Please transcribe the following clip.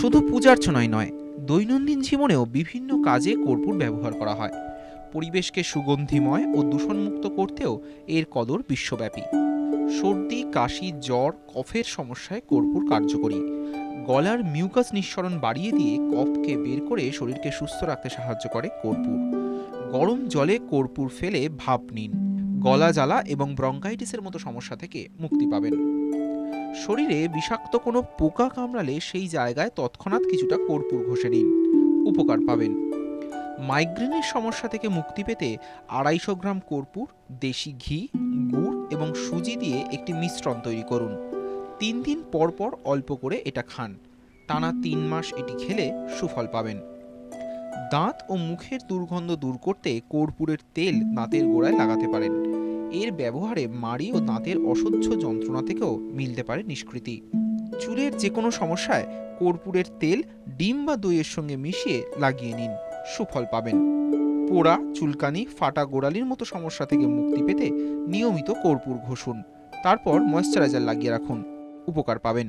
শুধু পূজার্চনায় নয়, দৈনন্দিন জীবনেও বিভিন্ন কাজে কর্পূর ব্যবহার করা হয়। পরিবেশকে সুগন্ধিময় ও দূষণমুক্ত করতেও এর কদর বিশ্বব্যাপী। সর্দি, কাশি, জ্বর, কফের সমস্যায় কর্পূর কার্যকরী। গলার মিউকাস নিঃসরণ বাড়িয়ে দিয়ে কফকে বের করে শরীরকে সুস্থ রাখতে সাহায্য করে কর্পূর। গরম জলে কর্পূর ফেলে ভাপ নিন, গলা জ্বালা এবং ব্রঙ্কাইটিসের মতো সমস্যা থেকে মুক্তি পাবেন। শরীরে বিষাক্ত কোনো পোকা কামড়ালে সেই জায়গায় তৎক্ষণাৎ কিছুটা কর্পূর ঘষে নিন, উপকার পাবেন। মাইগ্রেনের সমস্যা থেকে মুক্তি পেতে 250 গ্রাম কর্পূর, দেশি ঘি, গুড় এবং সুজি দিয়ে একটি মিশ্রণ তৈরি করুন। 3 দিন পর পর অল্প করে এটা খান। টানা 3 মাস এটি খেলে সুফল পাবেন। দাঁত ও মুখের দুর্গন্ধ দূর করতে কর্পূরের তেল দাঁতের গোড়ায় লাগাতে পারেন। এর ব্যবহারে মাড়ি ও দাঁতের অসহ্য যন্ত্রণা থেকেও মিলতে পারে নিষ্কৃতি। চুলের যে কোনো সমস্যায় কর্পূরের তেল ডিম বা দইয়ের সঙ্গে মিশিয়ে লাগিয়ে নিন, সুফল পাবেন। পোড়া, চুলকানি, ফাটা গোড়ালির মতো সমস্যা থেকে মুক্তি পেতে নিয়মিত কর্পূর ঘষুন, তারপর ময়েশ্চারাইজার লাগিয়ে রাখুন, উপকার পাবেন।